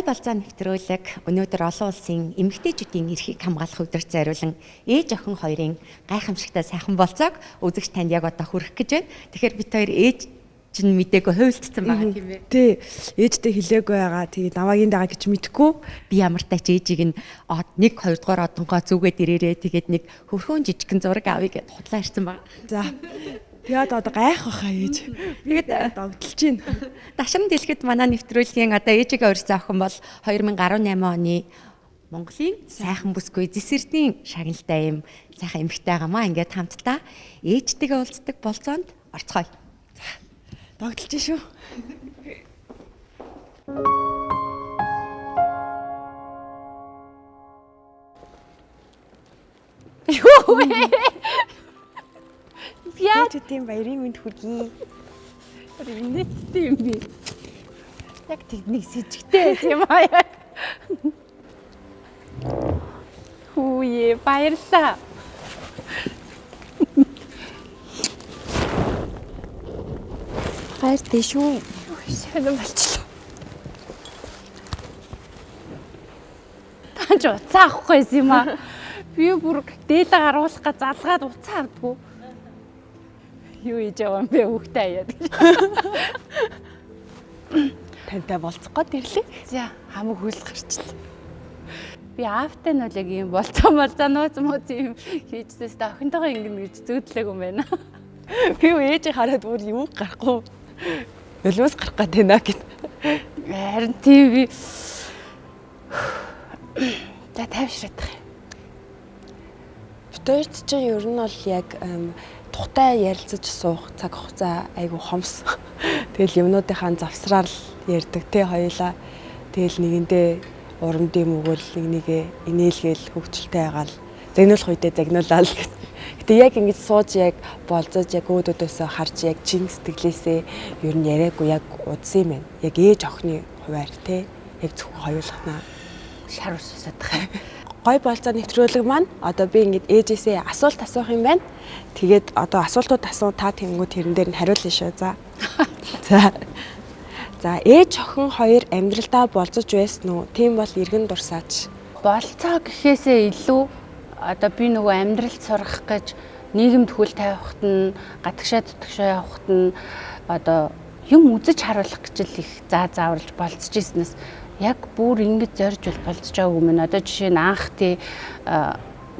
Гой болзоо нэвтрүүлэг өнөөдөр олон улсын эмэгтэйчүүдийн эрхийг хамгаалах өдөрт зориулан ээж охин хоёрын гайхамшигтай сайхан болцоог үзэгч танд яг одоо хүргэх гэж байна. Тэгэхээр бид хоёр ээж чинь мдээгүй хуйлдсан байгаа тийм ээ. Тий. Ээжтэй хэлээгүй байгаа. Тэгээд намаагийн дагаа гэж мэдгүй. Би ямар тач ээжийг нь 1 2 дугаар одонгоо зүгээд ирээрээ тэгээд нэг хөрхөн жижигхэн зураг авъя гэд худлаа ирсэн байгаа. За. Тэгээд одоо гайх баха ээж. Тэгээд догдолж байна. Дашран дэлгэд манай нэвтрүүлгийн одоо ээжигээ өрсөн охин бол 2018 оны Монголын сайхан бүсгүй Зэсэрдийн шагналтай юм сайхан эмэгтэй байгаамаа. Ингээд хамтдаа ээжтэйгээ уулздаг болцоонд орцгоё. Догдолж шүү. Юу вэ? Яа тийм баярын мэнд хүргэе. Нэттэй юм би. Яг техник сэжигтэй юм аа. Хүүе баярлаа. Хайртай шүү. Сайн болчихлоо. Танч уцаа авахгүй юм аа. Би бүр дээлээ гаргуулах гэж залгаад уцаа авдгүй. Юу хийж байгаа юм бэ хүүхдээ аяад гэж. Тантай болцох гээд ирлээ. За хамаг хөлс гарчлаа. Би аавтай нь бол яг юм болцоо нууц юм хийжсээс та охинтойгоо ингэнэ гэж зөөдлөөг юм байна. Би ээж хараад бүр юу гарахгүй. Өлөөс гарах гээд байна гэд. Харин тийм би. За тавьшраад байгаа. Битэрт чинь ер нь бол яг тухтай ярилцаж суух цаг хугацаа айгу хомс. Тэгэл юмнуудынхаа завсраар л ярьдаг те хоёулаа. Тэгэл нэгэндээ урамдын мөгөөл нэгнийгээ инээлгээл хөвгчлээ байгаа л загнуулах үедээ загнуулаа л гэсэн. Гэтэ яг ингэж сууж яг болзож яг өөдөөсөө харж яг чин сэтгэлээсээ ер нь яриаггүй яг удсан юм байна. Яг ээж охины хуваар те яг зөвхөн хоёулахнаа Шар ус усаад байгаа. Гой болцоо нэвтрүүлэг маань одоо би ингэж ээжээсээ асуулт асуух юм байна. Тэгээд одоо асуултууд асуу та тэнгүү тэрэн дээр нь хариулна шүү. За. За ээж охин хоёр амьдралдаа болцож байсан уу? Тийм бол иргэн дурсаач. Болцоо гэхээсээ илүү одоо би нөгөө амьдралд сурах гэж нийгэмд хүл тавихт нь гадагшаа тутагшаа явахт нь одоо юм үзэж харуулах гэж л их зааварлаж болцож ирснээс яг бүр ингэж зорж болцож байгаагүй юм. Одоо жишээ нь анх тий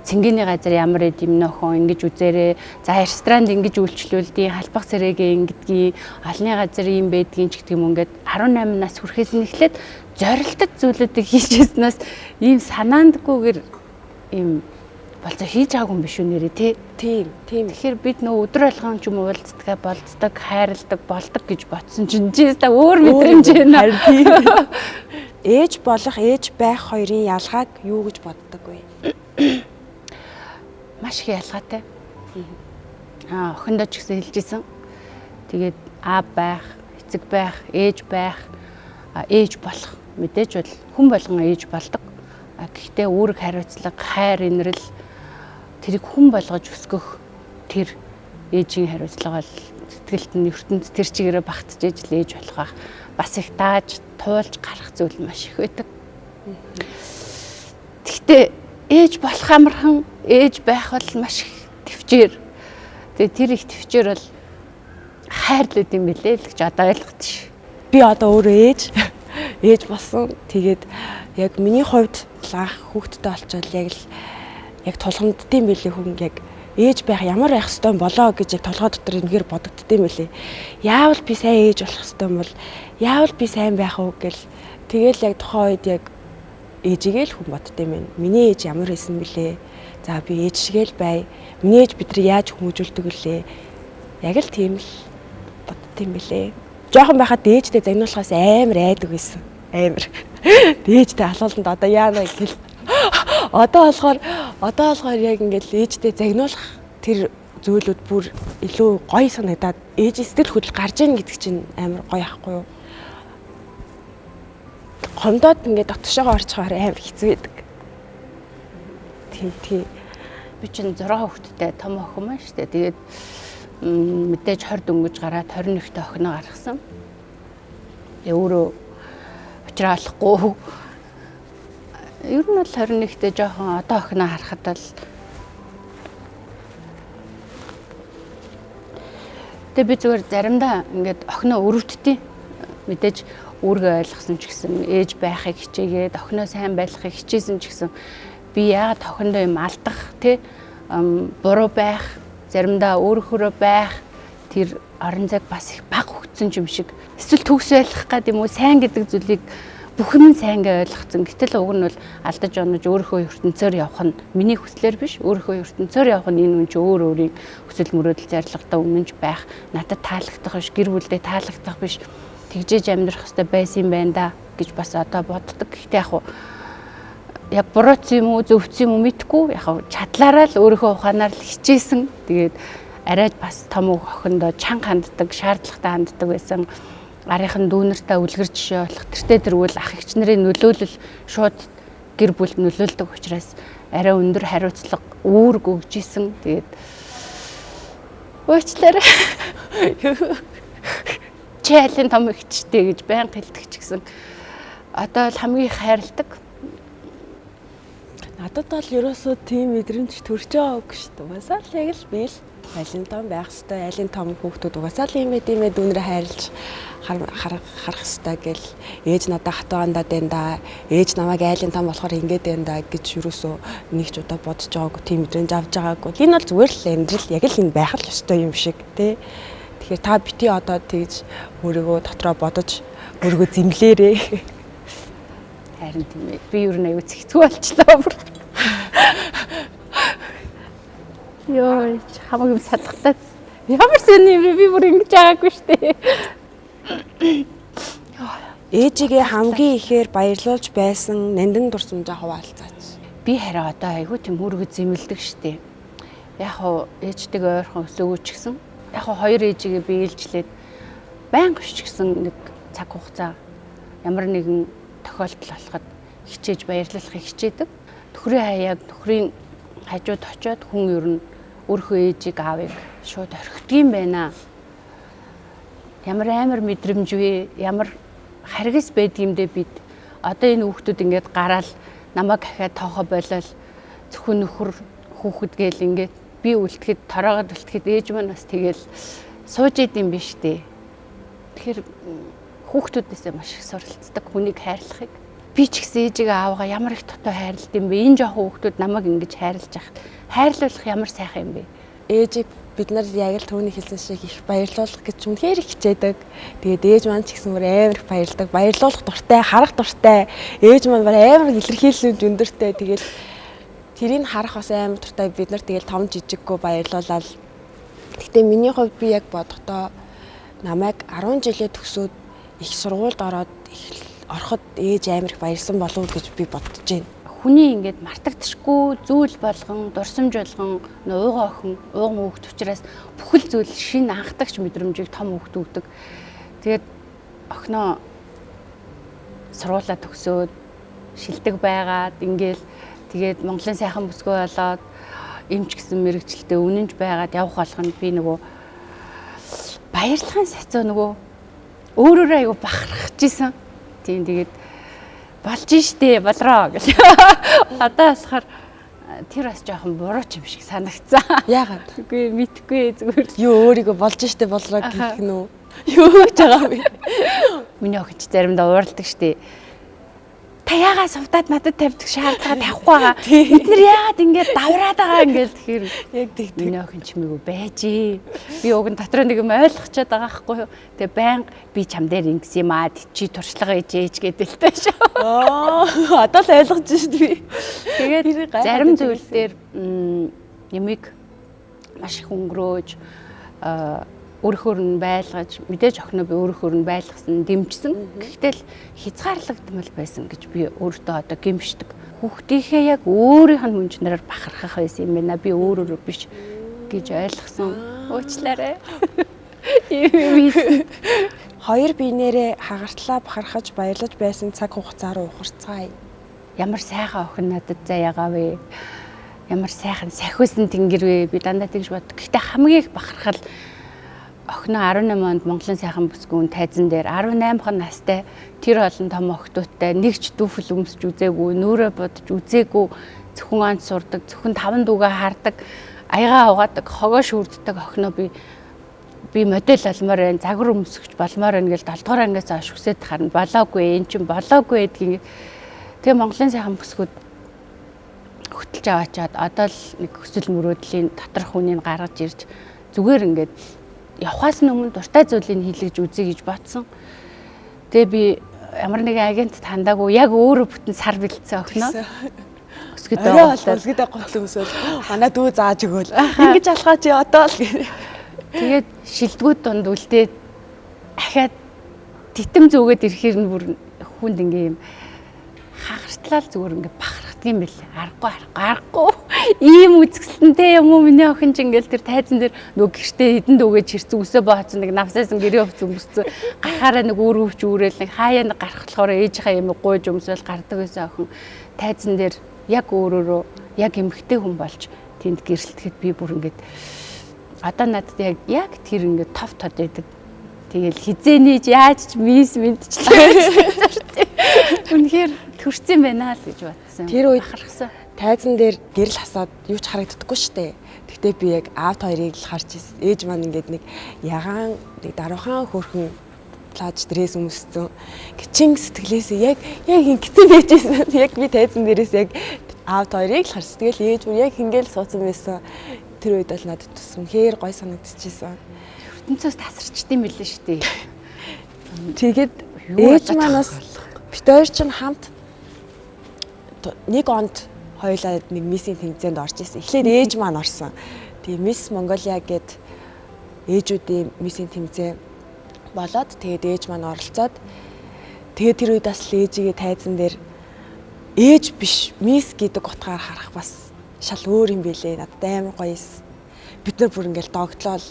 цэнгэний газар ямар эд юм нөхөн ингэж үзээрээ за ресторанд ингэж үйлчлүүлдэг халбах сэрэгээ ингэдгийг алны газар юм байдгийн ч гэдэг юм ингээд 18 нас хүрэхээс нь эхлээд зорилттой зүйлүүдийг хийжсэнээс ийм санаандгүйгээр ийм болцоо хийж байгаагүй юм биш үү нэрээ тий. Тийм. Тэгэхээр бид нөө өдөр болгон ч юм уулздаг, болцдог, хайрладаг, болдог гэж бодсон чинь та өөр мэдрэмж байна. Харин тийм. Ээж болох, ээж байх хоёрын ялгааг юу гэж боддог вэ? Маш их ялгаатай. Охиндоо ч гэсэн хэлжсэн. Тэгээд аав байх, эцэг байх, ээж байх, ээж болох мэдээж бол хүн болгон ээж болдог. Гэхдээ үүрэг хариуцлага, хайр инрэл тэрийг хүн болгож өсгөх тэр ээжийн хариуцлага бол сэтгэлд нь ертөнд тэр чигээрээ багтж ээж болох бах. Бас их тааж, туулж гарах зүйл маш их байдаг. Гэхдээ ээж болох амархан ээж байх бол маш их төвчээр. Тэгээ тэр их төвчээр бол хайрлаад юм билээ л гэж одоо ойлгох тийш. Би одоо өөрөө ээж болсон. Тэгээд яг миний хувьд анх хүүхэдтэй олчвол яг тулгамддсан билээ хүн яг ээж байх ямар байх ёстой болоо гэж яг толгой дотор энэгээр бодогддсан билээ. Яавал би сайн ээж болох ёстой юм бол яавал би сайн байх уу гэл тэгэл яг тухайн үед яг ээжигээ л хүн боддсон юм. Миний ээж ямар байсан бэлээ. За би ээж шигээл бай. Миний ээж бидний яаж хүмүүжүүлдэг вүлээ. Яг л тийм л боддсон билээ. Жохон байхад ээжтэй загнуулахаас амар айдаг байсан. Амар. Ээжтэй алууланд одоо яана гэл. Одоо болохоор яг ингээд ээжтэй загнуулах тэр зүйлүүд бүр илүү гоё санагдаад ээж сэтгэл хөдлөл гарч ийн гэдэг чинь амар гоё ахгүй юу? Гомдоод ингээд дотгошоо орчихоор амар хэцүү байдаг. Тийм. Би чинь 6 хүүхэдтэй том охин маань шүү дээ. Тэгээд мэдээж 20 дөнгөж гараад 21-т охиноо гаргасан. Тэгээ өөрөө Учраа олохгүй. Ер нь бол 21-т жоохон одоо охиноо харахад бол тэгээ би зүгээр заримдаа ингээд охиноо өрөвддөг. Мэдээж үүргээ ойлгосон ч гэсэн ээж байхыг хичээгээд охиноо сайн байлгахыг хичээсэн ч гэсэн би яагаад охиндоо юм алдах тий буруу байх, заримдаа өөрөөрөө байх тэр орон зайг бас их бага хөгцсөн юм шиг эсвэл төгс ойлгох гад юм уу сайн гэдэг зүйлийг бүх юм сайнгаа ойлгоцсон. Гэтэл уг нь бол алдаж онож өөрийнхөө ертөнцөөр явах нь миний хүслээр биш. Өөрийнхөө ертөнцөөр явах нь энэ үн чи өөр өөрийн хүсэл мөрөөдөл зорилготой үнэнч байх, надад таалагдах биш, гэр бүлдээ таалагдах биш. Тэгжээж амьдрах хэрэгтэй байсан юм байна да гэж бас одоо боддог. Гэхдээ яг бурууц юм уу зөвц юм уу мэдэхгүй. Яг чадлаараа л өөрийнхөө ухаанаар л хичээсэн. Тэгээд арай бас том охиндоо чанга ханддаг, шаардлагатай ханддаг байсан. Гарынхан дүүнэртэй үлгэр жишээ болох. Тэртээ тэрвэл ах эгч нарын нөлөөлөл шууд гэр бүлд нөлөөлдөг учраас арай өндөр хариуцлага үүрэг өгж исэн. Тэгээд уучлаарай. Чи айлын том эгчтэй гэж байнга хэлдэг ч гэсэн одоо л хамгийн их хайрладаг. Надад бол ерөөсөө тийм мэдрэмж төрж байгаагүй шүү дээ. Угаасаа л яг л би л айлын том байх хэвээр айлын том хүүхдүүд угаасаа л юм дүүнэрээ хайрлж харах хэвээр гэл ээж надад хатгаандаа дэнда ээж намайг айлын том болохоор ингэж дэнда гэж ерөөсөө нэг ч удаа бодож байгаагүй тийм мэдрэмж авч байгаагүй. Энэ бол зүгээр л амьдрал яг л энэ байх л ёстой юм шиг тий. Тэгэхээр та бити одоо тэгж өөрийгөө дотроо бодож өөрийгөө зэмлээрээ. Харин тийм ээ. Би юу нэг зэгцгүй болчлоо бүр. Йоо, хамаг юм салхалаад. Ямар сони юм би бүр ингэж байгаагүй штэ. Ээжигээ хамгийн ихээр баярлуулж байсан нандин дурсамжаа хуваалцаач. Би хараа одоо айгүй тийм өөрийгөө зэмлдэг штэ. Яг хоо ээжтэйгээ ойрхон өсөөгөө ч гэсэн яг хоо хоёр ээжигээ би ээлжлээд байнга ч гэсэн нэг цаг хугацаа ямар нэгэн тохиолдол болоход хичээж баярлуулахыг хичээдэг. Төхрийн хаяаг төхрийн хажууд очиод хүн ер нь өөрхөө ээжийг аавыг шууд орхидог юм байна. Ямар амар мэдрэмж вэ? Ямар харгас байдгиймдээ бид одоо энэ хүүхдүүд ингээд гараал намайг ахиад тоохо болол зөвхөн нөхөр хүүхэд гээл ингээд би үлдэхэд тороогод үлдэхэд ээж маань бас тэгэл сууж идэм биш үү? Тэгэхээр хүүхдүүдээсээ маш их суралцдаг хүнийг хайрлахыг. Би ч гэсэн ээжигээ аавгаа ямар их дотоо хайрлалт юм бэ? Энэ жоохон хүүхдүүд намайг ингэж хайрлаж яхад хайрлуулах ямар сайхан юм бэ? Ээжийг бид нар яг л түүний хэлсэн шиг их баярлуулах гэж үнэхээр их хичээдэг. Тэгээд ээж маань ч гэсэн амар их баярлдаг. Баярлуулах дуртай, харах дуртай. Ээж маань амар илэрхийлэлд өндөртэй. Тэгээд тэрийг харах бас амар дуртай. Бид нар тэгээд том жижиггүй баярлуулаад. Гэхдээ миний хувьд би яг бодохдоо намайг 10 жилээ төгсөөд их сургуульд ороход ээж амар их баярлсан болов уу гэж би бодож байна. Хүний ингээд мартагдчихгүй зүйл болгон, дурсамж болгон, уугаа охин, ууган хүүхд учраас бүхэл зүйл шинэ анхдагч мэдрэмжийг том хүүхд өгдөг. Тэгээд охиноо сургуулаа төгсөөд шилдэг байгаад ингээл тэгээд Монголын сайхан бүсгүй болоод эмч гэсэн мэрэгчлээ үнэнж байгаад явах болгонд би нөгөө баярлахын сацаа нөгөө өөрөөрөө аягүй бахархаж исэн. Тийм тэгээд болж штэ болроо гэж. Одоо болохоор тэр бас жоохон буруу юм шиг санагцсан. Яагаад? Үгүй мэдхгүй зүгээр. Юу өөрийгөө болж штэ болроо гэх нь үү? Юу гэж байгаа вэ? Миний охин ч заримдаа уурладаг штэ. Та яагаад сувдаад надад тавьдаг шаардлага тавихгүй байгаа. Бид нар яагаад ингэж давраад байгаа ингээл тэгэхээр Яг тэгдэг. миний охин ч мэгүү байжээ. Би уг нь дотроо нэг юм ойлгочоод байгаа байхгүй юу. Тэгээ байнга би чам дээр ингэсэн юм аа чи туршлага ээжээж гэдэг л таа шүү. Одоо л ойлгож шүү дээ. Тэгээд зарим зүйл дээр ямиг маш их өнгөрөөж өөрөөр нь байлгаж мэдээж охиноо би өөрөөр нь байлгасан дэмжсэн. Гэхдээ л хязгаарлагдмал байсан гэж би өөртөө одоо гэмшдэг. Хүүхдийнхээ яг өөрийнх нь хүнчнээр бахархах байсан юм байна. Би өөрөөрөө биш гэж ойлгосон. Уучлаарай. Хоёр биенээрээ хагартлаа бахархаж баярлаж байсан цаг хугацаа руу ухарцгаая. Ямар сайхан охин надад заяагаа вэ? Ямар сайхан сахиусан тэнгэр вэ? Би дандаа тэгж бод. Гэхдээ хамгийн их бахархал охиноо 18 онд Монголын сайхан бүсгүйн тайзан дээр 18 настай тэр олон том охтуудтай нэгч дүүфэл өмсөж үзээгүй, нүрээ бодож үзээгүй, зөвхөн онц сурдаг, зөвхөн 5 дүүгээ хардаг, аягаа угаадаг, хогоо шүрддэг охиноо би модель олмоор байна, загвар өмсгөж болмоор байна гэж 7 дугаар ангиас хойш хүсэж харна. Болоогүй, эн чинь болоогүй гэдгийг. Тэгээ Монголын сайхан бүсгүүд хөтлж аваачаад одоо л нэг өсөл мөрөөдлийн доторх хүнийг гаргаж ирж зүгээр ингээд явхаас өмнө дуртай зүйлийг хийлгэж үзье гэж бодсон. Тэгээ би ямар нэгэн агент тандаагүй яг өөрөө бүтэн сар бэлдсэн охиноо. Өсгөдөө өсгөдөө готлон өсөөл манай дүү зааж өгөөл. Ингэж алхаач одоо л гэх. Тэгээд шилдэгүүд дунд үлдээд ахаад титэм зөөгөөд ирэхээр нь бүр хүнд ингээм хагартлал зүгээр ингээ бахархдаг юм бэл. Аргагүй. Ийм үзэсгэлэнтэй юм уу миний охин ч ингээл тэр тайзан дээр нөгөө гэртээ хідэн дүүгээ чирцэн өсөө бооцсон нэг навсаасан гэрээ өвц өмссөн. Гарахаараа нэг өөр өвч үүрээл нэг хаяа нэг гарах болохоор ээжийнхаа юм гуйж өмсөөл гардаг байсан охин тайзан дээр яг өөрөөрөө яг эмхтэй хүн болж тэнд гэрэлтгэхэд би бүр ингээд одоо надад яг тэр ингээд тов тод байдаг. Тэгэл хизээнийж яаж ч мис мэдчихлээ. Үнэхээр төрсөн байна л гэж бодсон. Тэр үед бахархсан. Тайзан дээр гэрэл хасаад юу ч харагддаггүй штэ. Тэгтээ би яг аавд хоёрыг л харж ирсэн. Ээж маань ингээд нэг ягаан нэг даруухан хөрхөн плаж дресс өмссөн. Гिचэн сэтгэлээсээ яг ингэсэн байжсэн. Яг би тайзан дээрээс яг аавд хоёрыг л харсан. Тэгэл ээж бүр яг ингээл суудсан байсан. Тэр үед л надад тусам хээр гой санагдчихсэн. ертөнцөөс тасарчдсан мэлээ шүү дээ. Тэгээд ээж манаас бид хоёр ч хамт нэг онд хоёулаа нэг миссийн тэмцээнд орж ирсэн. Эхлээд ээж маань орсон. Тэгээ Мисс Монголиа гээд ээжүүдийн миссийн тэмцээн болоод тэгээд ээж маань оролцоод тэгээд тэр үед бас ээжигээ тайзан дээр ээж биш мисс гэдэг утгаар харах бас шал өөр юм билээ. Надад амар гоёс. Бид нар бүр ингээл догтлол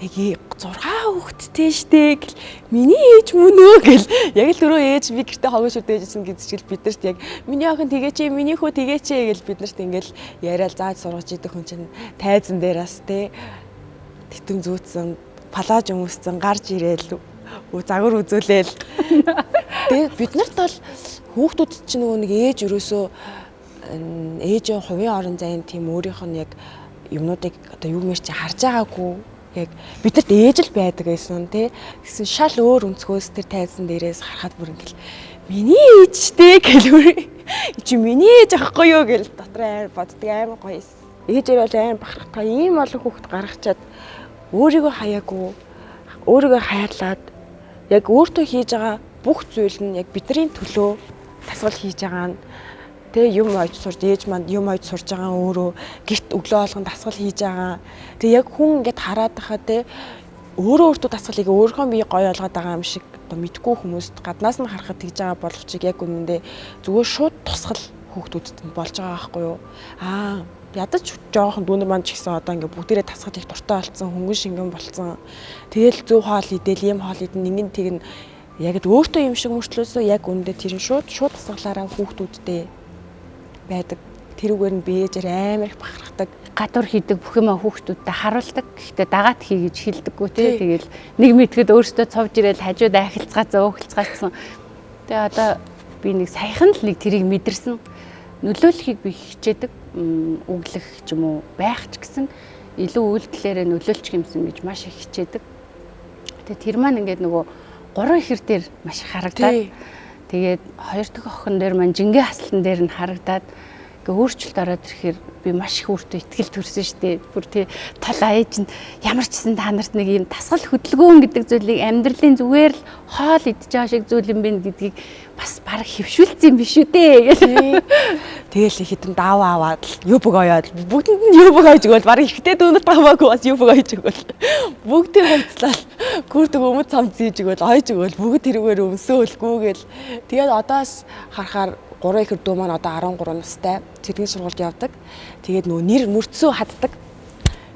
яг 6 хүүхэдтэй штэ гэл миний ээж мөн өө гэл яг л түрүү ээж би гэртээ хогоо шүрдээжсэн гэзчил бид нарт яг миний охин тэгээч миний хүү тэгээч гэл бид нарт ингээл яриад зааж сургаж идэх хүн чинь тайзан дээрээс те титэм зүүцсэн палаж өмссөн гарч ирээл загвар үзүүлээл тэгээд бид нарт бол хүүхдүүд чинь нөгөө нэг ээж өрөөсөө ээжийн хувийн орон зайн тийм өөрийнх нь яг юмнуудыг одоо юу мэр чи харж байгаагүй яг бидэрт ээж л байдаг гэсэн тий гэсэн шал өөр өнцгөөс тэр тайзан дээрээс харахад бүр ингээл миний ээжтэй гэлгүй чи миний ээж ахгүй юу гэл дотор амар боддог амар гоёс ээжээр бол амар бахархтаа ийм олон хүүхэд гаргачаад өөрийгөө хаяагүй өөрийгөө хайрлаад яг өөртөө хийж байгаа бүх зүйл нь яг бидний төлөө тасгал хийж байгаа нь тэгээ юм ойж сурж ээж маань юм ойж сурж байгаа өөрөө гэрт өглөө болгон дасгал хийж байгаа. Тэгээ яг хүн ингээд хараад байхад те өөртөө дасгалыг өөрийнхөө бие гоё олгоод байгаа юм шиг одоо мэдгүй хүмүүст гаднаас нь харахад тэгж байгаа боловч яг үнэндээ зүгээр шууд тусгал хүүхдүүдэд нь болж байгаа байхгүй юу. Ядаж жоохон дүүнер маань ч гэсэн одоо ингээд бүгдээрээ тасгал их дуртай болцсон хөнгөн шингэн болцсон. Тэгэл зөв хоол идэл юм хоол идэн нэгэн тэг нь яг л өөртөө юм шиг мөртлөөсөө яг үнэндээ тэр нь шууд тасгалаараа хүүхдүүдтэй байдаг. Тэрүүгээр нь биежээр амар их бахархдаг. Гадуур хийдэг бүх юм хүүхдүүдтэй харуулдаг. Гэхдээ дагаад хий гэж хэлдэггүй тий. Тэгэл нэг мэдгэд өөртөө цовж ирээл хажууд ахилцгаацсан, өөхөлцгаацсан. Тэгээ одоо би нэг саяхан л нэг тэрийг мэдэрсэн. Нөлөөлөхийг би хичээдэг. Өглөх ч юм уу байх ч гэсэн илүү үйлдэлээрээ нөлөөлчих юмсан гэж маш их хичээдэг. Тэгээ тэр маань ингээд нөгөө 3 ихэр дээр маш их харагдаад тэгээд 2 дахь охин дээр маань жингээ хаслан дээр нь харагдаад ингээ өөрчлөлт ороод ирэхээр би маш их өөртөө ихтгэл төрсөн шүү дээ. Бүр тий талаа ээж нь ямар ч гэсэн та нарт нэг юм тасгал хөдөлгөөн гэдэг зүйлийг амьдралын зүгээр л хоол идж байгаа шиг зүйл юм байна гэдгийг бас баг хөвшүүлсэн юм биш үү дээ. Тэгэл хитэн даав аваад л юбг оёод бүгдэнд нь юбг ойж өгөөл баг ихтэй дүүнэрт хамаагүй бас юбг ойж өгөөл бүгдийг хувцлал гүрдэг өмд цамц зийж өгөөл ойж өгөөл бүгд тэрүүгээр өмсөөлгүйгээл тэгээд одоос харахаар 3 ихэр дүү маань одоо 13 настай цэдгийн сургуульд явдаг. Тэгээд нөгөө нэр мөрцөө хаддаг.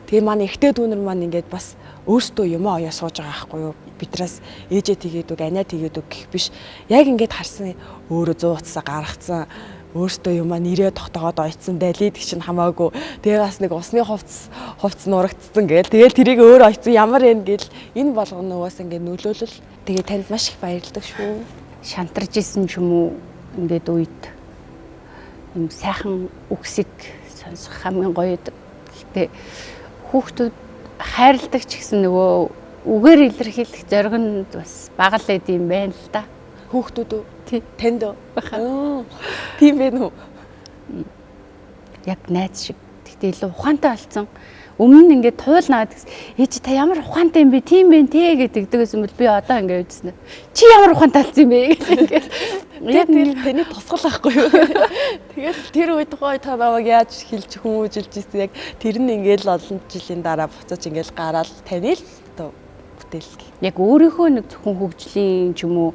Тэгээ маань ихтэй дүүнэр маань ингээд бас өөрсдөө юм оёо сууж байгаа байхгүй юу. Бидраас ээжээ тэгээд үг, анаа тэгээд үг гэх биш. Яг ингээд харсан өөрөө 100 утсаа гаргацсан өөртөө юм нэрээ тогтоогоод ойцсон дайлид чинь хамаагүй. Тэгээ бас нэг усны хувцс нурагдсан гээл. Тэгэл тэрийг өөр ойцсон ямар вэ гэл энэ болгоно уус ингээд нөлөөлөл. Тэгээ танд маш их баярлагдав шүү. Шантарч исэн ч юм уу ингээд үед юм сайхан үгсийг сонсох хамгийн гоё. Гэтэ хүүхдүүд хайрладаг ч гэсэн нөгөө үгээр илэрхийлэх зориг нь бас бага л байд юм байна л да. Хүүхдүүд үү? Тий. Танд үү? Тийм байх уу? Яг найз шиг. Гэтэ илүү ухаантай болсон. Өмнө нь ингээд туулнаад ээж та ямар ухаантай юм бэ? Тийм байх тий гэдэгдгээс юм бол би одоо ингээд үзсэн. Чи ямар ухаантай болсон юм бэ гэх ингээд. Яг таны тусгал байхгүй юу? Тэгээд тэр үед гоё та намайг яаж хэлж хүмүүжилж ирсэн яг тэр нь ингээд олон жилийн дараа буцаж ингээд гараад таны л одоо бүтээл. Яг өөрийнхөө нэг зөвхөн хөгжлийн ч юм уу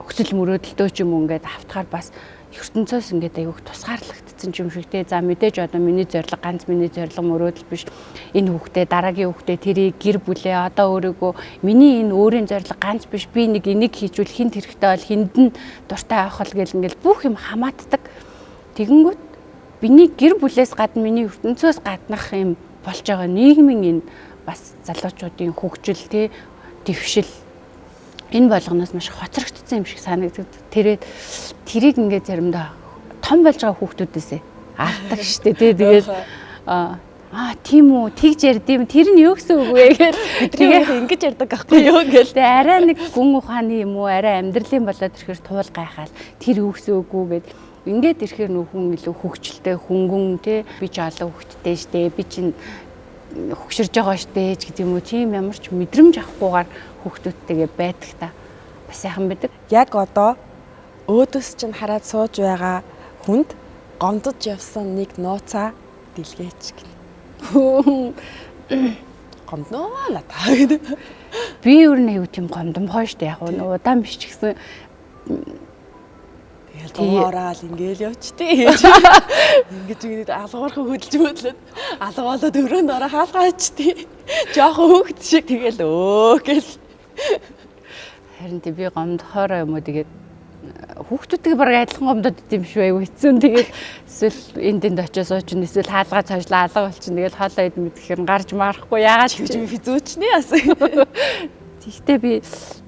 хөсөл мөрөөдөлтөө ч юм уу ингээд автахаар бас ертөнцөөс ингээд аяуг тусгаарлагдсан юм шиг те. За мэдээж одоо миний зорилго ганц миний зорилго мөрөөдөл биш. Энэ хүүхдээ дараагийн хүүхдээ тэрийг гэр бүлээ одоо өөрийгөө миний энэ өөрийн зорилго ганц биш. Би нэг энийг хийжүүл хинт хэрэгтэй бол хинд нь дуртай авах л гэл ингээд бүх юм хамаатдаг. Тэгэнгүүт миний гэр бүлээс гадна миний ертөнцөөс гаднах юм болж байгаа нийгмийн энэ бас залуучуудын хөгжил те дэвшил энэ болгоноос маш хоцрогдсон юм шиг санагдав. Тэрийг ингээд заримдаа том болж байгаа хүүхдүүдээсээ авдаг штэ тий. Тэгээд тийм үү тэгж ярдим тэр нь юу гэсэн үг вэ гэж тэгээ ингэж ярддаг байхгүй юу гэл. Тэгээ арай нэг гүн ухааны юм уу арай амьдралын болоод ирэхээр туул гайхаал тэр юу гэсэн үг үү гэд ингээд ирэхээр нөх хүн илүү хөгжилтэй хөнгөн тий би ч олон хүүхдтэй штэ би чинь хөгширж байгаа штэ ч гэдэг юм уу тийм ямар ч мэдрэмж авахгүйгээр хүүхдүүдтэйгээ байдаг та бас сайхан байдаг. Яг одоо өөдөөс чинь хараад сууж байгаа хүнд гомдож явсан нэг нууцаа дэлгээч гэнэ. Гомдноо ла та гэдэг. Би юу нэг тийм гомдомхой штэ яг удаан биш ч гэсэн тэгэл дуурайгаал ингээл явчтээ. Ингэж ингэж алгуурхан хөдөлж мөдлөд алгуулаад өрөөнд ороо хаалгаачтээ. Жохон хөөгд шиг тэгэл гэл. Харин тий би гомдохоор юм уу тэгээд хүүхдүүдтэй бараг адилхан гомдод идэм шүү аягүй хэцүү. Тэгээд эсвэл энд очиж сууч нь эсвэл хаалгаа цаажлаа алга болчихно. Тэгээд хоолоо идэх мэдэхээр гарч марахгүй яагаад гэж би физүүчнээ бас. Тэгтээ би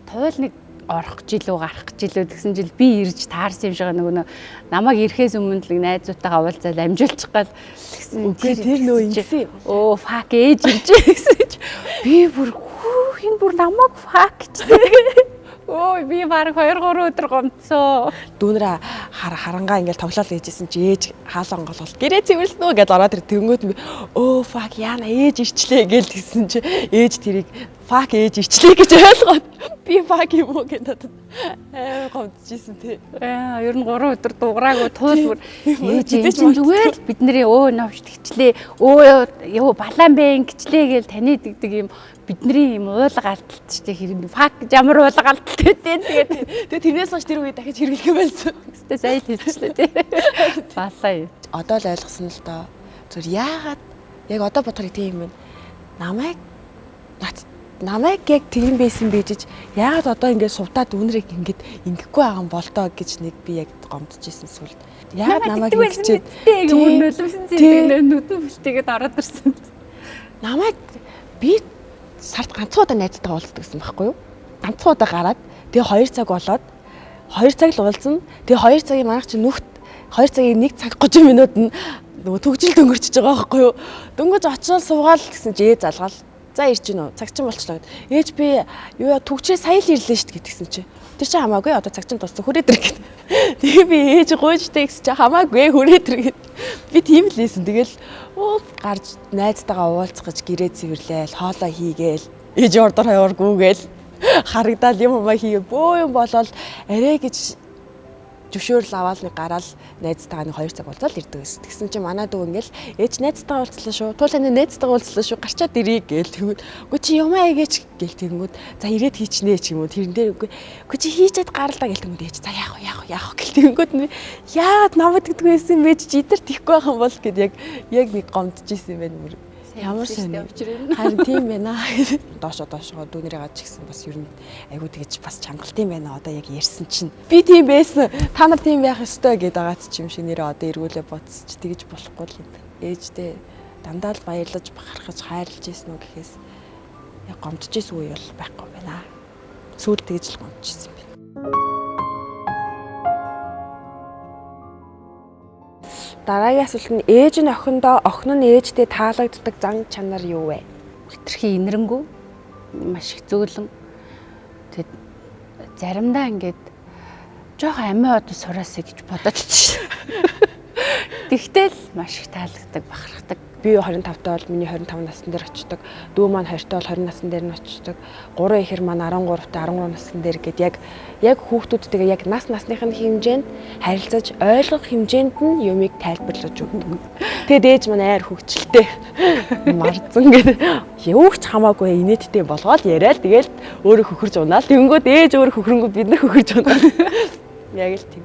туйл нэг орох жилүү гарах жилүү гэсэн жил би ирж таарсан юм шиг нөгөө намайг ирэхээс өмнө л найзуудтайгаа уулзаад амжуулчих гал тэгсэн. Тэр нөө ингэсэн. Оо фак ээж ирж гэсэн чи би бүр хин бүр намайг фак гэж. Ой би баг 2-3 өдөр гомдсон. Дүүнрээ харангаа ингээл тоглоал ээжсэн чи ээж хаалаа онгол гэрээ цэвэрлсэн үү гэдээ ороод ир тэнгүүд би өө фак яана ээж ирчлээ гээл тэгсэн чи ээж тэрийг фак ээж ирчлээ гэж ойлгоод би фак юм уу гэдэг гомдчихсэн тий. Ер нь 3 өдөр дуурайгүй туул бүр ээж чинь зүгээр бидний өө навч тэгчлээ өө ёо балаан бэ ингэчлээ гээл таны дэгдэг юм бидний юм уулга алдалт ч тэг хэрэг фак гэж ямар уулга алдалт вэ тэгээд тэрнээс хойш тэр үе дахиж хэрэглэх юм байсан. Гэтэ сайн хэлчихлээ тий. Балаа юу. Одоо л ойлгосон л доо. Зүгээр яагаад яг одоо бодохыг тийм юм бэ? Намайг яг тийм байсан бийж яагаад одоо ингээд сувдаад үнрийг ингээд ингэхгүй байгаа юм болтоо гэж нэг би яг гомдож исэн сүлд. Яагаад намайг ингэчээд тийм нулимсэн зэвдэг нүдэн бүлтэйгээд ороод ирсэн. Намайг би сард ганцхан удаа найзтайгаа уулздаг гэсэн байхгүй юу? Ганцхан удаа гараад тэгээ 2 цаг болоод 2 цаг л уулзна. Тэгээ 2 цагийн манайх чи нүхт 2 цагийн 1 цаг 30 минут нь нөгөө төгжил дөнгөрчөж байгаа байхгүй юу? Дөнгөж очоод суугаал гэсэн чи залгаал. За ирж гинөө. Цаг чинь болчлоо гэд. Ээж би юу төгчрээ сая л ирлээ шүү дээ гэдгсэн чи. Тэр чи хамаагүй одоо цаг чинь туссан хүрээд ир гэд. Тэгээ би ээж гуйжтэй гэсэн чи хамаагүй хүрээд ир гэд. Би тийм л лээсэн. Тэгэл гарч найзтайгаа уулзах гэж гэрээ цэвэрлээл, хоолоо хийгээл, ээж ордор хавааргүйгээл харагдаад юм хийгээ бөө юм болол арай гэж зөвшөөрөл аваад нэг гараал найзтайгаа нэг 2 цаг уулзаад ирдэг гэсэн. Тэгсэн чинь манай дүү ингээл ээж найзтайгаа уулзлаа шүү. Тууланы найзтайгаа уулзлаа шүү. Гарчаад ирээ гээл тэгвэл үгүй чи юмаа ээгээч гээл тэгэнгүүт за ирээд хийчнэ ч юм уу. Тэрэн дээр үгүй чи хийчихэд гарлаа гээл тэгэнгүүт ээж за яах гээл тэгэнгүүт яагаад намайг гэдэг байсан бэ чи идэр тийхгүй байх юм бол гэд яг нэг гомдож исэн юм байна. Ямар сони. Учрын. Харин тийм байна. Доошоо дүүнэрээ гаж гисэн бас ер нь айгуу тэгэж бас чангалт юм байна. Одоо яг ярьсан чинь би тийм байсан. Та нар тийм байх ёстой гэдээ дагаад ч юм шиг нэрээ одоо эргүүлээ бодсоч тэгэж болохгүй л юм байна. Ээжтэй дандаа л баярлаж бахархаж хайрлаж ийсэн үү гэхээс яг гомдож ийсэн үе бол байхгүй байна. Сүүл тэгэж л гомдож ийсэн юм байна. Дараагийн асуулт нь ээж нь охиндоо, охин нь ээжтэй таалагддаг зан чанар юу вэ? Хитрхи инэрэнгүү маш их зөөлөн. Тэгэд заримдаа ингээд жоохон амиа одоо сураасаа гэж бодож чинь. Тэгтэл маш их таалагддаг, бахархдаг. Би 25-тай бол миний 25 насны дээр очдог. Дүү маань 20-тай бол 20 насны дээр нь очдог. 3 ихэр маань 13-тай 13 насны дээр гээд яг хүүхдүүдтэйгээ яг насныхын хэмжээнд харилцаж ойлгох хэмжээнд нь юмыг тайлбарлаж өгдөг. Тэгээд ээж маань айр хөвгчлээ. Марзан гэдэг юу ч хамаагүй инээдтэй болгоод яриад тэгээд өөрөө хөхөрж унаал. Тэнгүүд ээж өөрөө хөхрөнгүүд бид нар хөхөрж унаал. Яг л тийм.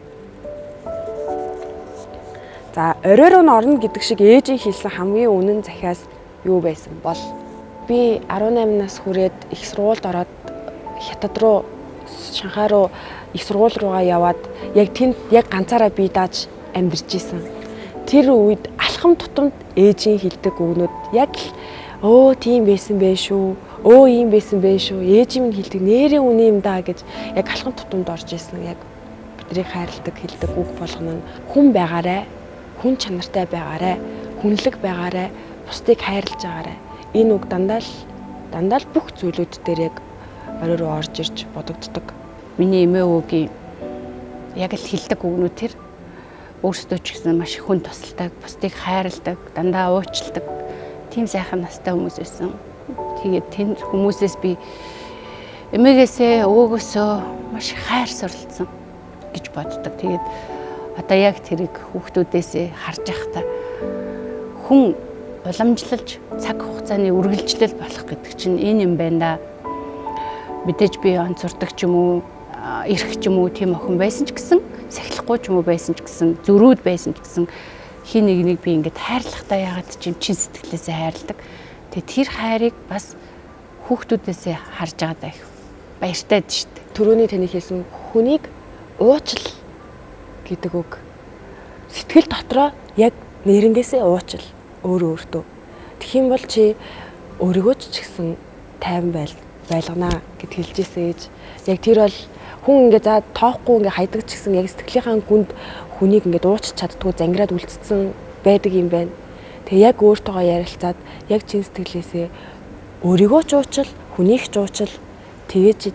За, орой руу н орно гэдэг шиг ээжийн хэлсэн хамгийн үнэн захиас юу байсан бол би 18 нас хүрээд их сургуульд ороод Хятад руу Шанхай руу их сургууль руугаа яваад яг тэнд яг ганцаараа бие дааж амьдарч исэн. Тэр үед алхам тутамд ээжийн хэлдэг үгнүүд яг өө тийм байсан бэ шүү. Өө ийм байсан бэ шүү. Ээжийн минь хэлдэг нэрээ үнэ юм да гэж яг алхам тутамд орж исэн. Яг бидний хайрладаг хэлдэг үг болгоно нь хүн байгаарэ. Хүн чанартай байгаарай, хүнлэг байгаарай, бусдыг хайрлаж байгаарай. Энэ үг дандаа л бүх зүйлүүд дээр яг орой руу орж ирж бодогддог. Миний эмээ өвгийн яг л хэлдэг үгнүүд тэр өөрсдөө ч гэсэн маш их хүн тусалдаг, бусдыг хайрладаг, дандаа уучладаг. Тийм сайхан настай хүмүүс байсан. Тэгээд тэр хүмүүсээс би эмээгээсээ өвгөөсөө маш их хайр суралцсан гэж боддог. Тэгээд одоо яг тэрийг хүүхдүүдээсээ харж байхдаа хүн уламжлалж цаг хугацааны үргэлжлэл болох гэдэг чинь энэ юм байна да. Мэдээж би онцордог ч юм уу, эрх ч юм уу тийм охин байсан ч гэсэн, сахилахгүй ч юм уу байсан ч гэсэн, зөрүүд байсан ч гэсэн хин нэг би ингээд хайрлахтаа яагаад ч юм чин сэтгэлээсээ хайрладаг. Тэгээ тэр хайрыг бас хүүхдүүдээсээ харж байгаадаа их баяртай дээ шүү дээ. Төрөний таны хэлсэн хүнийг уучил гэдэг үг. Сэтгэл дотроо яг нэрнгээсээ уучил өөртөө. Тэгэх юм бол чи өөрийгөө ч гэсэн тайван байлганаа гэд хэлжсэн ээж. Яг тэр бол хүн ингээ за тоохгүй ингээ хайдаг ч гэсэн яг сэтгэлийнхаа гүнд хүнийг ингээ уучч чаддгүй зангираад үлдсэн байдаг юм байна. Тэгээ яг өөртөөгөө ярилцаад яг чин сэтгэлээсээ өөрийгөө ч уучил, хүнийг ч уучил тэгээ чи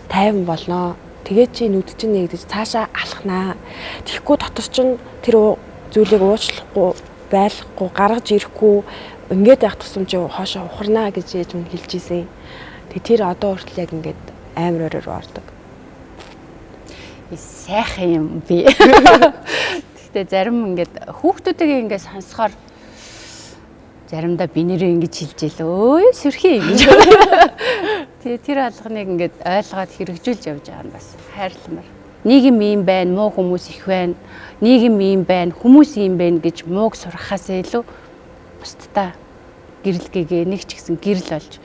тайван болноо. Тэгээ чи нүд чинь нэгдэж цаашаа алхнаа. Тэгэхгүй дотор чинь тэр зүйлийг уучлахгүй, байлгахгүй, гаргаж ирэхгүй ингээд явах тусам чи хоошоо ухарнаа гэж ээж минь хэлж ийсэн. Тэгээ тэр одоо хүртэл яг ингээд амар өрөөр ордог. Сайхан юм би. Гэхдээ зарим ингээд хүүхдүүдээ ингээд сонсохоор заримдаа би нэрээ ингэж хэлж илөө сэрхий ингэж. Тэгээ тэр алганыг ингээд ойлгоод хэрэгжүүлж явж байгаа нь бас хайрламар. Нийгэм ийм байна, муу хүмүүс их байна. Нийгэм ийм байна, хүмүүс ийм байна гэж мууг сурахаас илүү бусдаа гэрэлгээгээ нэг ч гэсэн гэрэл болж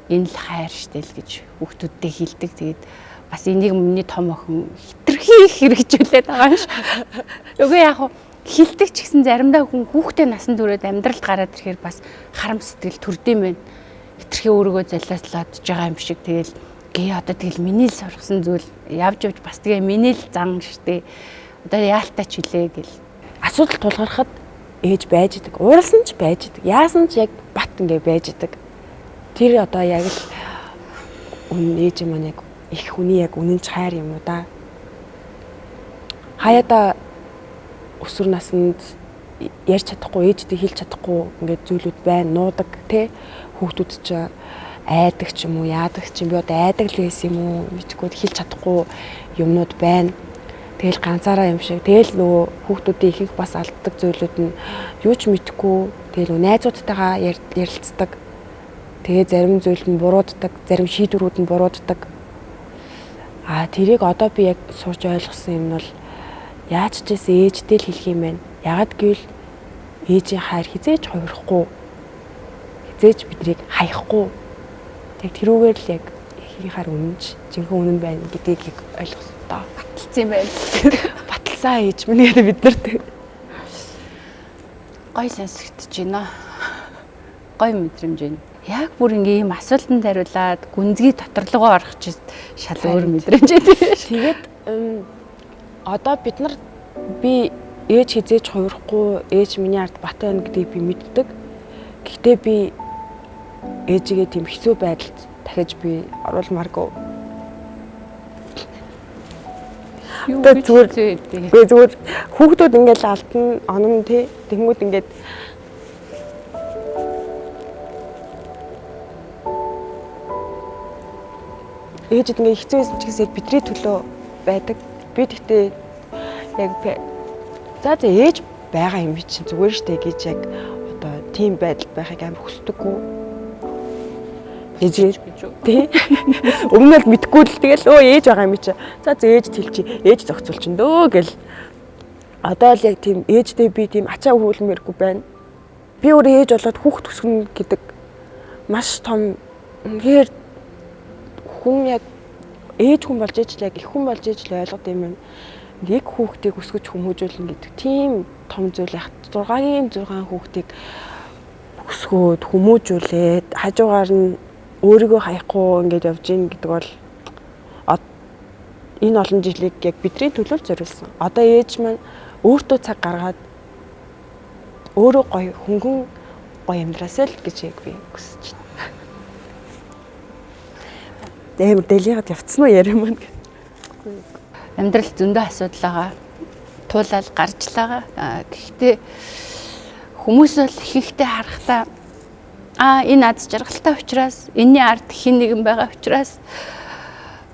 энэ л хайр штэ л гэж хүүхдүүдтэй хэлдэг. Тэгээд бас энийг миний том охин хитрхи хэрэгжүүлээд байгаа юм шиг. Үгүй яг хилдэг ч гэсэн заримдаа хүн хүүхдээ насан туршид амьдралд гараад ирэхээр бас харам сэтгэл төрдөм байна. Хитрхи өөрийгөө залааслаад байгаа юм шиг. Тэгэл гээ одоо тэгэл миний л сургасан зүйл явж бас тэгээ миний л зан штэ. Одоо яалтаа ч үлээ гэл. Асуудал тулгархад ээж байж идэг. Ууралсан ч байж идэг. Яасан ч яг бат ингээ байж идэг. Тэр одоо яг л ээж маань яг их хүний яг үнэнч хайр юм уу да. Хаяада өсвөр наснд ярьж чадахгүй, ээжтэй хэлж чадахгүй ингээд зүйлүүд байна, нуудаг те хүүхдүүд ч айдаг ч юм уу, яадаг ч юм би одоо айдаг л байсан юм уу, мэдгүй хэлж чадахгүй юмнууд байна. Тэгэл ганцаараа юм шиг. Тэгэл нөгөө хүүхдүүдийн ихэнх бас алддаг зүйлүүд нь юу ч мэдгүй. Тэгэл найзуудтайгаа ярилцдаг. Тэгээ зарим зүйл нь бурууддаг, зарим шийдвэрүүд нь бурууддаг. Тэрийг одоо би яг сурч ойлгосон юм бол яаж ч гэсэн ээжтэй л хэлэх юм байна. Ягаад гэвэл ээжийн хайр хизээж хувирахгүй. хизээж биднийг хаяхгүй. Тэг тэрүүгээр л яг ихийнхаар үнэнч жинхэнэ үнэн байна гэдгийг яг ойлгох хэрэгтэй. Баталсан юм байна. Баталсан ээж минь гэдэг бид нарт Гой сонсогдож байна. Гой мэдрэмж байна. Яг бүр ингээм асуултанд хариулаад гүнзгий доторлогоо орох чинь шал өөр мэдрэмж байдаг. Тэгээд одоо бид нар би ээж хизээж хувирахгүй, ээж миний ард бат байна гэдгийг би мэддэг. Гэхдээ би ээжигээ тийм хэцүү байдалд дахиж би оруулмааргүй. Зүгээр хүүхдүүд ингээл алдна, онон тий. Тэнгүүд ингээд ээжид ингээ хэцүү байсан ч гэсэн бидний төлөө байдаг. Би тэгтээ яг за ээж байгаа юм чинь зүгээр штэ гэж яг одоо тийм байдал байхыг амар хүсдэггүй. Ээж тий. Өмнө нь мэдгүй л тэгэл ээж байгаа юм чи. За ээж тэлчи, ээж зохицуулчин дөө гэл. Одоо л яг тийм ээжтэй би тийм ачаа хөвөлмөргүй байна. Би өөрөө ээж болоод хүүхд төсгөн гэдэг маш том үнээр хүн яг ээж хүн болж ээж л яг их хүн болж ээж л ойлгод юм байна. Нэг хүүхдийг өсгөж хүмүүжүүлнэ гэдэг тийм том зүйл яг 6-гийн 6 хүүхдийг өсгөөд хүмүүжүүлээд хажуугаар нь өөрийгөө хаяхгүй ингэж явж гин гэдэг бол энэ олон жилийг яг бидний төлөө зориулсан. Одоо ээж маань өөртөө цаг гаргаад өөрөө гоё хөнгөн гоё амьдраасай л гэж яг би хүсэж байна. Амар дэлийгад явцсан уу яриа маань. Амьдрал зөндөө асуудал байгаа. Туулаад гарч л байгаа. Гэхдээ хүмүүс бол ихэнхдээ харахтаа энэ аз жаргалтай учраас энэний ард хин нэгэн байгаа учраас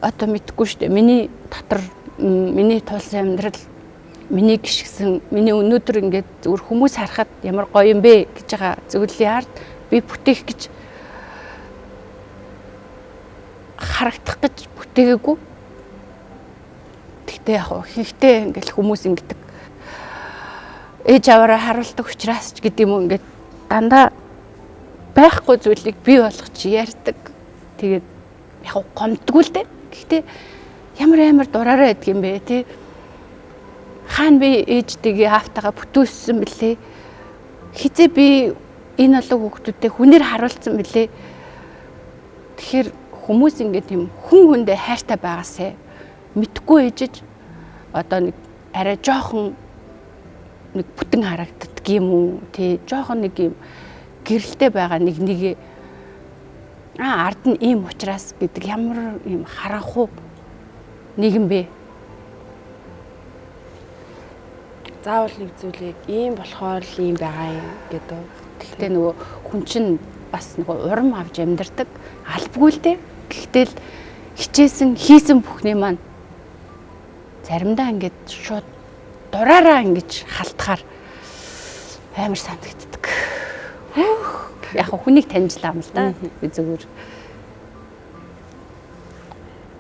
одоо мэдгүй шүү дээ. Миний дотор миний тулсан амьдрал, миний гიშгсэн, миний өнөөдөр ингээд зүгээр хүмүүс харахад ямар гоё юм бэ гэж байгаа зүйлийн ард би бүтээх гэж харагдах гэж бүтээгээгүй. Тэгтээ яг ихэнхдээ ингээл хүмүүс ингэдэг. Ээж аваараа харуулдаг учраас ч гэдэг юм уу ингээд дандаа байхгүй зүйлийг бий болгож ярьдаг. Тэгээд яг гомдгүй л дээ. Гэхдээ ямар дураараа байдаг юм бэ тий. Хаана би ээжтэйгээ аавтайгаа бүтүүлсэн бэлээ. Хизээ би энэ олон хүүхдүүдэд хүнээр харуулсан бэлээ. Тэгэхээр хүмүүс ингээд юм хүн хүндээ хайртай байгаасай. Мэдхгүй ээжиж одоо нэг арай жоохон нэг бүтэн харагддаг юм уу тий. Жоохон нэг юм гэрэлтэй байгаа нэг ард нь ийм учраас гэдэг ямар юм харанхуй нийгэм бэ? Заавал нэг зүйлийг ийм болохоор л ийм байгаа юм гэдэг. Гэхдээ нөгөө хүн чинь бас нөгөө урам авч амьдардаг албагүй л дээ. Гэхдээ л хичээсэн хийсэн бүхний маань заримдаа ингээд шууд дураараа ингэж халтахаар амар санагддаг. Яг хүнийг таньжлаа юм л да. Би зүгээр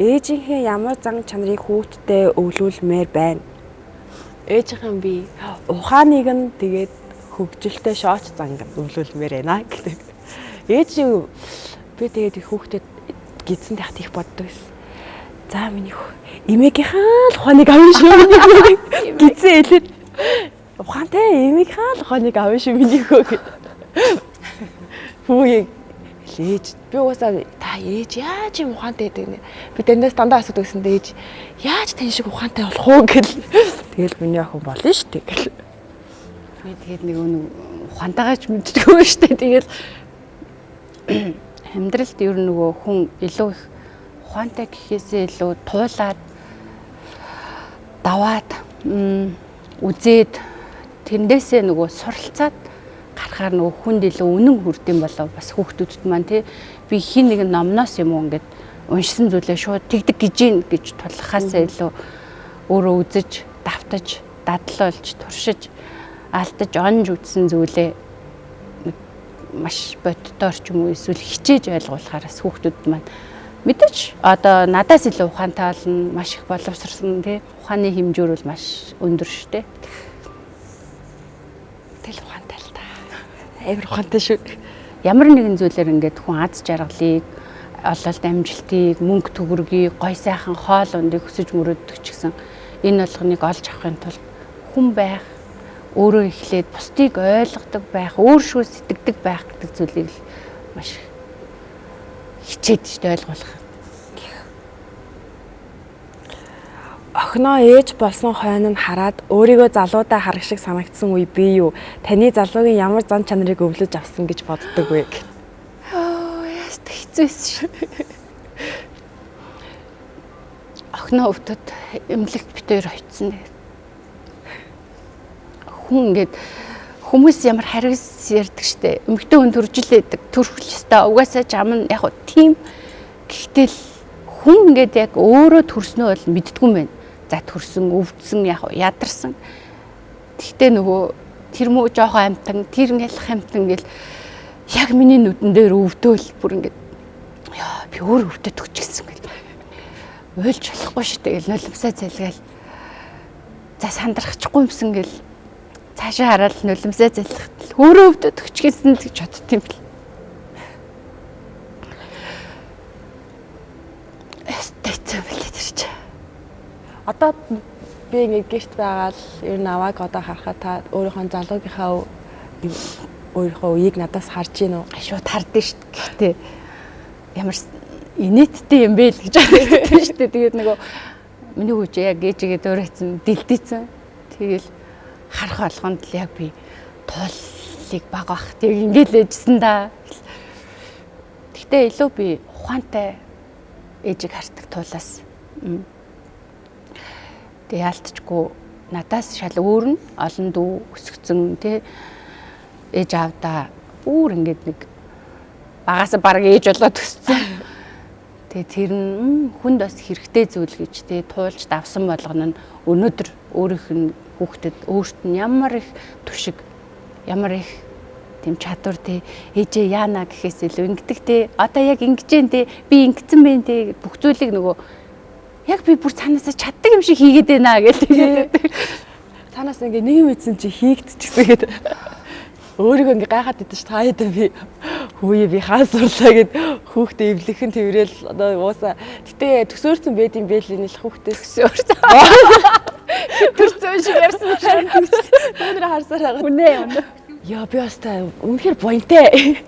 ээжийнхээ ямар зан чанарыг хүүхдтэй өвлүүлмээр байна. Ээжийнхэн би ухааныг нь тэгээд хөгжилтэй шооч зан өвлүүлмээр байна гэдэг. Ээж би тэгээд их хүүхдэд гидсэн тахт их боддог байсан. За миний эмээгийнхаа л ухааныг авна шүү. Гидсэн хэлээд ухаантай эмээгийнхаа л ухааныг авна шүү миний хөө. Хүүе ээж би уусаа та ээж яаж юм ухаантай гэдэг нэ би тэндээс дандаа асуудаг гэсэн ээж яаж тань шиг ухаантай болох уу гэл тэгэл миний охин болно шүү дээ гэл би тэгээд нэг ухаантайгаач мэддэггүй шүү дээ тэгэл амьдралд ер нь нөгөө хүн илүү их ухаантай гэхээсээ илүү туулаад даваад үзээд тэрнээсээ нөгөө суралцаад гарахаар нөгөө хүнд илүү үнэн хүрдэм болоо бас хүүхдүүдэд маань тий би хин нэг номноос юм уу ингээд уншсан зүйлээ шууд тэгдэг гэж тулахаасаа илүү өөрөө үзэж давтаж дадлуулж туршиж алдаж онж үзсэн зүйлээ маш боддоор ч юм уу эсвэл хичээж ойлгуулахаараас хүүхдүүд маань мэдээж одоо надаас илүү ухаантай болно маш их боловсрсон тий ухааны хэмжүүр бол маш өндөр шүү дээ тэл ухаантай л та амар ухаантай шүү ямар нэгэн зүйлээр ингээд хүн аз жаргалыг, ололт амжилтыг, мөнгө төгрөгийг, гой сайхан хоол ундыг хүсэж мөрөөддөг ч гэсэн энэ болгоныг олж авахын тулд хүн байх, өөрөө эхлээд бусдыг ойлгодог байх, өөршөө сэтгэдэг байх гэдэг зүйлийг л маш хичээж ойлгуулах. Охиноо ээж болсон хойно нь хараад өөрийгөө залуудаа харах шиг санагдсан үе бий юу? Таны залуугийн ямар зан чанарыг өвлөж авсан гэж боддог вэ? Яст хэцүүсэн шүү. Охиноо өвдөд эмнэлэгт битээр очсон. Хүн ингээд хүмүүс ямар харгас ярьдаг штэ. Эмэгтэй хүн төржилээдэг, төрөх ёстой. Угаасаа жам нь яг тийм. Гэхдээ л хүн ингээд яг өөрөө төрснөө бол мэддгүй юм байна. За төрсөн, өвдсөн, яг ядарсан. Гэхдээ нөгөө тэр муу жоохон амтан, тэр ингээл амтан гэл яг миний нүдэн дээр өвдөөл бүр ингээд яа би өөр өвдөд өгчихсэн гэл. Уйлж болохгүй шүү дээ. Нулимсаа залгаал. За сандрахчихгүй юмсан гэл цаашаа хараад нулимсаа залхахад өөрөө өвдөд өгчихсэн л гэж бодд юм бэл. Эстэйцэн бэлээ тэр чи. Одоо би ингээд гэрт байгаа л ер нь авааг одоо харахад та өөрийнхөө залуугийнхаа өөрийнхөө үеийг надаас харж гин үү? Шууд хардсан шүү дээ. Гэхдээ ямар инээдтэй юм бэ л гэж бодсон шүү дээ. Тэгээд нөгөө миний хүүч яг ээжигээ дөөрөөцөн дэлдээцэн. Тэгэл харах болгонд л яг би туулыг баг бахт яг ингээд л ээжсэн да. Гэхдээ илүү би ухаантай ээжийг хардаг туулаас тэг яалтчгүй надаас шал өөр нь олон дүү өсгцэн тэ ээж аавда бүр ингээд нэг багаас баг ээж болоод өссөн. Тэгээ тэр нь хүнд бас хэрэгтэй зүйл гэж тэ туулж давсан болгоно нь өнөөдөр өөрийнх нь хүүхдэд өөрт нь ямар их түшиг, ямар их тийм чадвар тэ ээжээ яана гэхээс илүү ингэдэг тэ одоо яг ингэж जैन тэ би ингэсэн бэ тэ бүх зүйлийг нөгөө яг би бүр цаанаасаа чаддаг юм шиг хийгээд байна гэж тэгээд цаанаас ингээ нэг юм ийдсэн чи хийгдчихсэн гэдэг. Өөрийгөө ингээ гайхаад идэв ш та хэд би хүүе би хаан сурлаа гэд хүүхдээ эвлэхэн тэрэл одоо ууса гэтээ төсөөрсөн байд юм бэ л энэ л хүүхдээ төсөөрсөн. Төрсөн шиг ярьсан шээ. Дүүнэр харсаар байгаа. Үнэ. Яа би баста үнэхээр буянтай.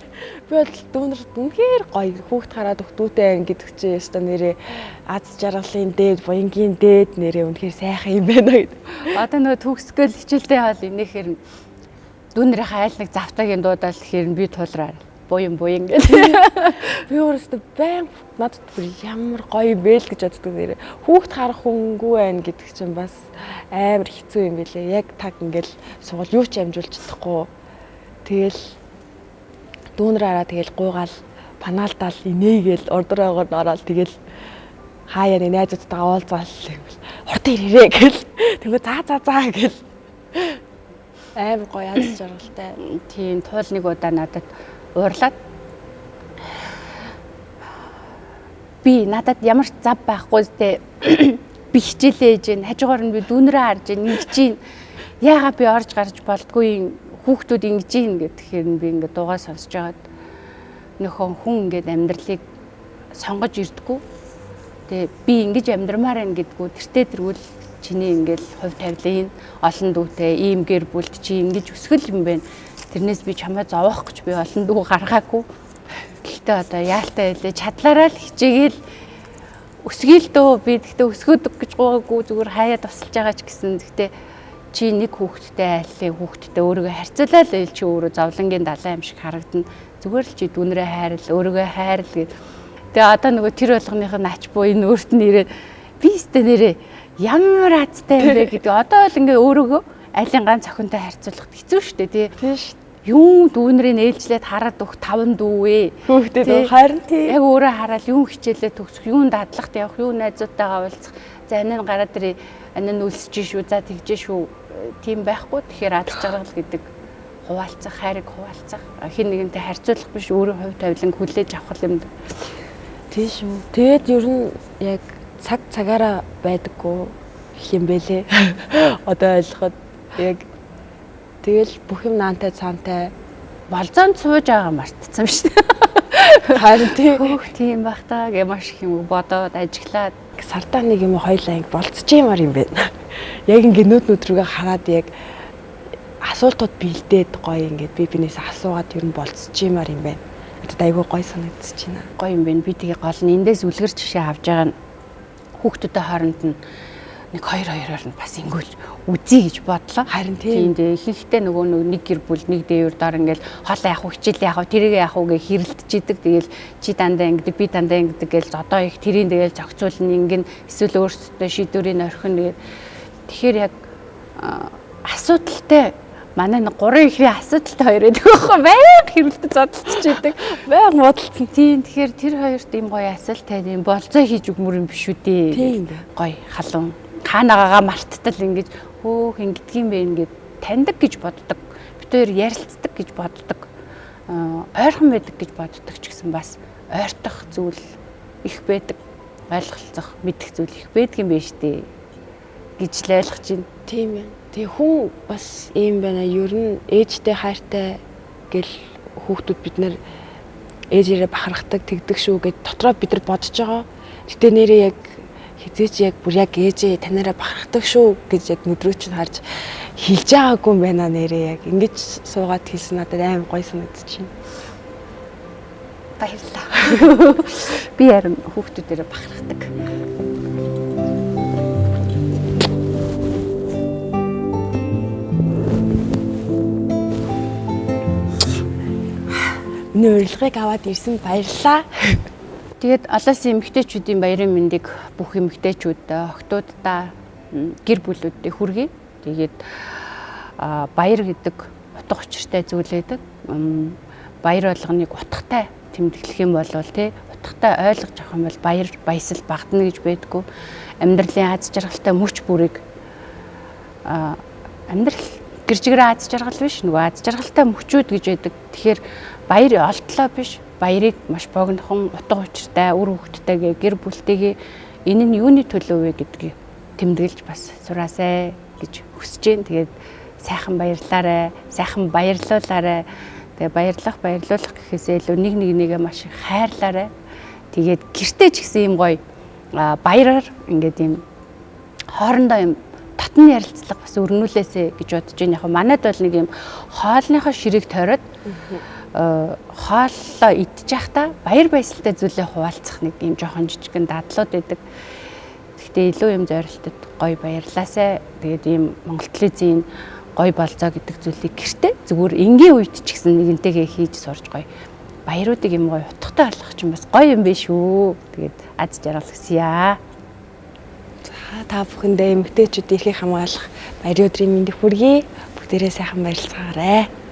Би бол дүүнэр үнэхээр гоё хүүхд хараад өгтүүтэй гэдэг чинь яста нэрээ аз жаргалын дээд буянгийн дээд нэрээ үнэхээр сайхан юм байна гэдэг. Одоо нөгөө төгсгөл хичээлдээ хаал энэхээр дүүнэрийн хайл нэг завтагийн дуудаал гэхээр би тулраа буян гэдэг. Би өөрөөсөө байн надад бүр ямар гоё бэ л гэж боддог нэрээ. Хүүхд харах хөнгүү байна гэдэг чинь бас амар хэцүү юм билээ. Яг таг ингээл сугал юу ч амжуулж чадахгүй. Тэгэл дүүнэр хараа тэгэл гуйгаал панаалдаал инээгээл ордороогоор ороод тэгэл хаяа нэг найзуудтайгаа уулзаал гэвэл хурдан ирээрээ гэл тэгвэл за гэл амар гоё аз жаргалтай. Тийм туул нэг удаа надад уурлаад би надад ямар ч зав байхгүй зтэй би хичээлээ ээж гэн хажуугаар нь би дүүнрээ харж гэн ингэж гин яагаад би орж гарч болдгүй хүүхдүүд ингэж гин гэхээр би ингээд дуугаа сонсож байгаад нөхөн хүн ингээд амьдралыг сонгож ирдгүү. Тэгээ би ингэж амьдрмаар байна гэдгүү тэртээ тэргүүл чиний ингээл хувь тавилын олон дүүтэй ийм гэр бүлд чи ингэж өсгөл юм байна. Тэрнээс би чамаа зовоох гэж би олон дүү гаргаагүй. Гэхдээ одоо яалтай байлээ чадлаараа л хичээгээл өсгөөл дөө би гэхдээ өсгөөдөг гэж гоогүй зүгээр хаяа тусалж байгаа ч гэсэн гэхдээ чи нэг хүүхэдтэй айлын хүүхэдтэй өөрийгөө харьцуулаад л чи өөрөө зовлонгийн далайн юм шиг харагдана. Зүгээр л чи дүүнрээ хайрл өөрийгөө хайрл гэд. Тэгээ одоо нөгөө тэр болгоных нь ач буй энэ өөрт нь ирээд би өстэй нэрээ ямар азтай юм бэ гэдэг. Одоо л ингээ өөрийгөө айлын ганц охинтой харьцуулахад хэцүү шүү дээ тий. Тийм шүү. Юу дүүнрийг ээлжлээд хараад өгөх 5 дүү ээ. Хүүхдэд харин тий. Яг өөрөө хараад юу хичээлээ төгсөх, юу дадлагт явах, юу найзуудтайгаа уулзах. За энэ нь гараад ирээ, энэ нь үлсэж шүү, за тэгж шүү. Тийм байхгүй. Тэгэхээр аз жаргал гэдэг хуваалцах, хайрыг хуваалцах, хэн нэгэнтэй харьцуулах биш өөрөө хувь тавилан хүлээж авах юм. Тийм шүү. Тэгэд ер нь яг цаг цагаараа байдаггүй юм бэлээ. Одоо ойлгоход яг тэгэл бүх юм наантай цаантай болзоонд сууж байгаа мартцсан шүү дээ. Харин Тийм байх таа гэж маш их юм бодоод ажиглаад сардаа нэг юм хоёлаа ингэ болцож юмар юм байна. Яг ингэ нүд рүүгээ хараад яг асуултууд бэлдээд гоё ингээд би бинээс асуугаад ер нь болцож юмар юм байна. Надад айгүй гоё санагдчихэж байна. гоё юм байна. Би тэгээ гол нь эндээс үлгэр жишээ авч байгаа нь хүүхдүүдтэй хооронд нь нэг хоёроор нь бас ингүүл үзье гэж бодлоо. Харин тийм дээ ихэнхдээ нөгөө нэг гэр бүл нэг дээвэр доор ингээл хоол яах вэ хичээл яах вэ тэрийг яах вэ гэж хэрэлдчихийдэг. Тэгэл чи дандаа ингэдэг би дандаа ингэдэг гэж одоо их тэрийн тэгэл зохицуулна ингэн эсвэл өөрсдөө шийдвэрийг орхино тэгээд тэгэхээр яг асуудалтай манай нэг 3 ихрийн асуудалтай хоёр байдаг байхгүй байнга хэрэлдэж зодтолчихийдэг байнга муудалцсан. Тийм тэгэхээр тэр хоёрт ийм гоё асуулттай юм болзоо хийж өгмөр юм биш үү дээ. Тийм Гоё халуун хаанагаага марттал ингэж хөөх ингэдгийм бэ ингээд таньдаг гэж боддог. Бид хоёр ярилцдаг гэж боддог. Ойрхон байдаг гэж боддог ч гэсэн бас ойртох зүйл их байдаг. Ойлголцох, мэдэх зүйл их байдаг юм байна штэ гэж л ойлгож байна. Тийм ээ. Тэгээ хүн бас ийм байна. Ер нь ээжтэй хайртай гэл хүүхдүүд бид нэр ээжээрээ бахархдаг, тэгдэг шүү гэд дотроо бид нар бодож байгаа. Гэтэ нэрээ яг хизээч яг бүр яг ээжээ танаараа бахархдаг шүү гэж яг нүдрөө чинь харж хэлж байгаагүй юм байна нэрээ яг ингэж суугаад хэлсэн надад аим гоё санагдчихэв. Баярлалаа. Би харин хүүхдүүдээрээ бахархдаг. Миний урилгыг аваад ирсэн баярлалаа. Тэгээд олоосын эмэгтэйчүүдийн баярын мэндийг бүх эмэгтэйчүүд охтуудаа гэр бүлүүдтэй хүргэе. Тэгээд баяр гэдэг утга учиртай зүйл байдаг. Баяр болгоныг утгатай тэмдэглэх юм бол тий утгатай ойлгож авах юм бол баяр баясал багдана гэж байдгүй. Амьдралын аз жаргалтай мөч бүрийг амьдрал гэржигрээ аз жаргал биш нөгөө аз жаргалтай мөчүүд гэж байдаг. Тэгэхээр баяр олдлоо биш баярыг маш богинохон утга учиртай үр хөвгттэйгээ гэр бүлтэйгээ энэ нь юуны төлөө вэ гэдгийг тэмдэглэж бас сураасай гэж хүсэж байна. Тэгээд сайхан баярлаарай, сайхан баярлуулаарай. Тэгээ баярлуулах гэхээсээ илүү нэг нэгээ маш их хайрлаарай. Тэгээд гэртээ ч гэсэн юм гоё баяраар ингээд юм хоорондоо юм татны ярилцлага бас өрнүүлээсэ гэж бодож байна. Яг манайд бол нэг юм хоолныхоо ширийг тойроод хооллоо идчих та баяр баясгалтай зүйлээ хуваалцах нэг юм жоохон жижигэн дадлууд байдаг. Гэхдээ илүү юм зорилтод гоё баярлаасай. Тэгээд ийм Монгол телевизийн гоё болзоо гэдэг зүйлийг гэртээ зүгээр энгийн үед ч гэсэн нэгэнтэйгээ хийж сурж гоё баяруудыг юм гоё утгатай болгох чинь бас гоё юм биш үү. Тэгээд аз жаргал хүсье. Та бүхэндээ эмэгтэйчүүд эрхийг хамгаалах баярын өдрийн мэндийг хүргэе. Бүгдээрээ сайхан баярлцгаарай.